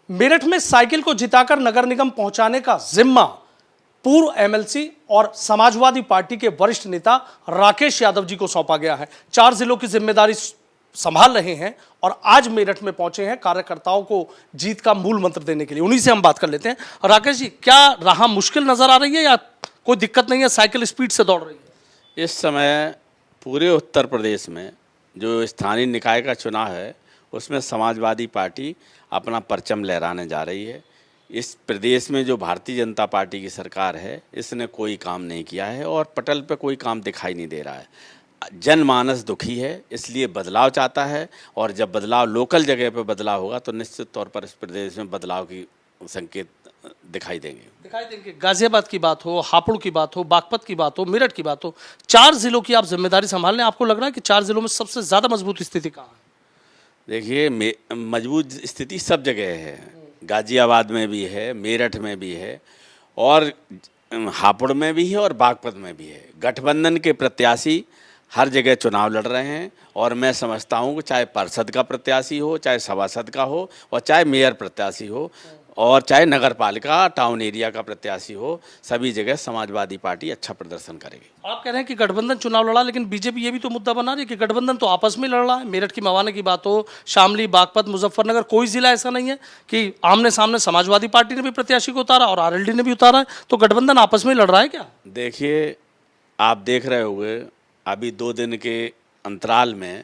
मेरठ में साइकिल को जिताकर नगर निगम पहुंचाने का जिम्मा पूर्व एमएलसी और समाजवादी पार्टी के वरिष्ठ नेता राकेश यादव जी को सौंपा गया है। 4 जिलों की जिम्मेदारी संभाल रहे हैं और आज मेरठ में पहुंचे हैं कार्यकर्ताओं को जीत का मूल मंत्र देने के लिए। उन्हीं से हम बात कर लेते हैं। राकेश जी, क्या राह मुश्किल नजर आ रही है या कोई दिक्कत नहीं है, साइकिल स्पीड से दौड़ रही है? इस समय पूरे उत्तर प्रदेश में जो स्थानीय निकाय का चुनाव है उसमें समाजवादी पार्टी अपना परचम लहराने जा रही है। इस प्रदेश में जो भारतीय जनता पार्टी की सरकार है इसने कोई काम नहीं किया है और पटल पे कोई काम दिखाई नहीं दे रहा है। जनमानस दुखी है, इसलिए बदलाव चाहता है और जब बदलाव लोकल जगह पे बदलाव होगा तो निश्चित तौर पर इस प्रदेश में बदलाव की संकेत दिखाई देंगे। गाजियाबाद की बात हो, हापुड़ की बात हो, बागपत की बात हो, मेरठ की बात हो, 4 जिलों की आप जिम्मेदारी संभाल लें। आपको लग रहा है कि 4 जिलों में सबसे ज्यादा मजबूत स्थिति कहाँ है? देखिए, मजबूत स्थिति सब जगह है। गाजियाबाद में भी है, मेरठ में भी है और हापुड़ में भी है और बागपत में भी है। गठबंधन के प्रत्याशी हर जगह चुनाव लड़ रहे हैं और मैं समझता हूं कि चाहे पार्षद का प्रत्याशी हो, चाहे सभासद का हो और चाहे मेयर प्रत्याशी हो और चाहे नगर पालिका टाउन एरिया का प्रत्याशी हो, सभी जगह समाजवादी पार्टी अच्छा प्रदर्शन करेगी। आप कह रहे हैं कि गठबंधन चुनाव लड़ा, लेकिन बीजेपी ये भी तो मुद्दा बना रही है कि गठबंधन तो आपस में लड़ रहा है। मेरठ की मवाने की बात हो, शामली, बागपत, मुजफ्फरनगर, कोई जिला ऐसा नहीं है कि आमने सामने समाजवादी पार्टी ने भी प्रत्याशी को उतारा और आरएलडी ने भी उतारा है, तो गठबंधन आपस में लड़ रहा है क्या? देखिए, आप देख रहे होंगे अभी 2 दिन के अंतराल में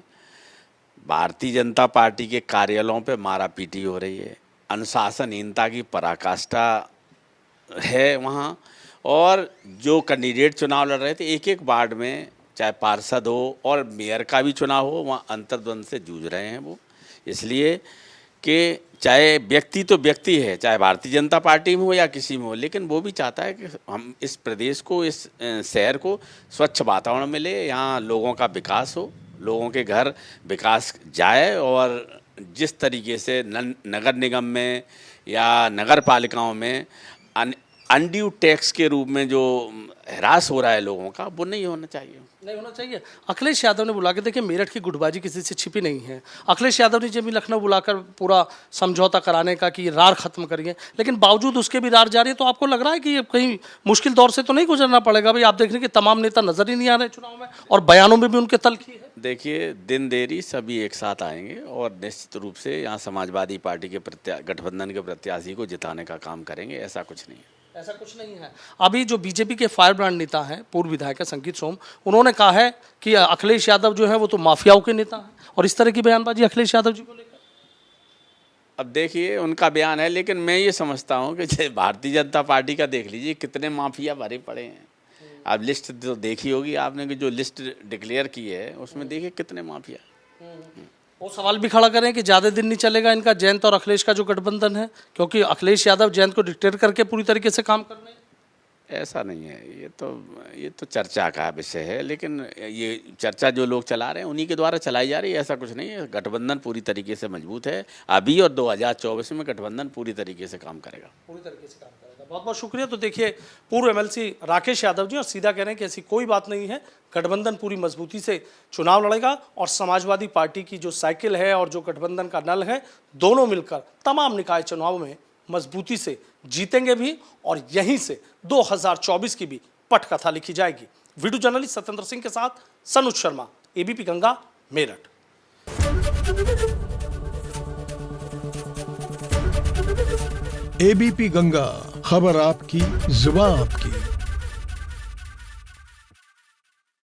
भारतीय जनता पार्टी के कार्यालयों पे मारापीटी हो रही है। अनुशासनहीनता की पराकाष्ठा है वहाँ और जो कैंडिडेट चुनाव लड़ रहे थे एक वार्ड में, चाहे पार्षद हो और मेयर का भी चुनाव हो, वहाँ अंतर्द्वंद से जूझ रहे हैं वो। इसलिए कि चाहे व्यक्ति तो व्यक्ति है, चाहे भारतीय जनता पार्टी में हो या किसी में हो, लेकिन वो भी चाहता है कि हम इस प्रदेश को, इस शहर को स्वच्छ वातावरण मिले, यहाँ लोगों का विकास हो, लोगों के घर विकास जाए और जिस तरीके से नगर निगम में या नगर पालिकाओं में अनड्यू टैक्स के रूप में जो हरास हो रहा है लोगों का, वो नहीं होना चाहिए। अखिलेश यादव ने बुला के, देखिए मेरठ की गुटबाजी किसी से छिपी नहीं है। अखिलेश यादव ने जब भी लखनऊ बुलाकर पूरा समझौता कराने का कि रार खत्म करिए, लेकिन बावजूद उसके भी रार जारी है। तो आपको लग रहा है कि ये कहीं मुश्किल दौर से तो नहीं गुजरना पड़ेगा? भाई, आप देख रहे हैं कि तमाम नेता नजर ही नहीं आ रहे चुनाव में और बयानों में भी उनके तलखी है। देखिए, दिन देरी सभी एक साथ आएंगे और निश्चित रूप से यहाँ समाजवादी पार्टी के गठबंधन के प्रत्याशी को जिताने का काम करेंगे। ऐसा कुछ नहीं है। अभी जो बीजेपी के फायर ब्रांड नेता हैं, पूर्व विधायक संगीत सोम, उन्होंने कहा है कि अखिलेश यादव जो है वो तो माफियाओं के नेता हैं और इस तरह की बयानबाजी अखिलेश यादव जी को लेकर। अब देखिए, उनका बयान है, लेकिन मैं ये समझता हूँ कि भारतीय जनता पार्टी का देख लीजिए कितने माफिया भरे पड़े हैं। आप लिस्ट तो देखी होगी आपने कि जो लिस्ट डिक्लेयर की है उसमें देखिए कितने माफिया। वो सवाल भी खड़ा करें कि ज़्यादा दिन नहीं चलेगा इनका जयंत और अखिलेश का जो गठबंधन है, क्योंकि अखिलेश यादव जयंत को डिक्टेयर करके पूरी तरीके से काम कर रहे हैं। ऐसा नहीं है, ये तो चर्चा का विषय है, लेकिन ये चर्चा जो लोग चला रहे हैं उन्हीं के द्वारा चलाई जा रही है। ऐसा कुछ नहीं है। गठबंधन पूरी तरीके से मजबूत है अभी और 2024 में गठबंधन पूरी तरीके से काम करेगा। बहुत बहुत शुक्रिया। तो देखिए, पूर्व एमएलसी राकेश यादव जी और सीधा कह रहे हैं कि ऐसी कोई बात नहीं है, गठबंधन पूरी मजबूती से चुनाव लड़ेगा और समाजवादी पार्टी की जो साइकिल है और जो गठबंधन का नल है, दोनों मिलकर तमाम निकाय चुनाव में मजबूती से जीतेंगे भी और यहीं से 2024 की भी पटकथा लिखी जाएगी। वीडियो जर्नलिस्ट सत्येंद्र सिंह के साथ सनुज शर्मा, एबीपी गंगा, मेरठ। एबीपी गंगा, खबर आपकी, जुबान आपकी।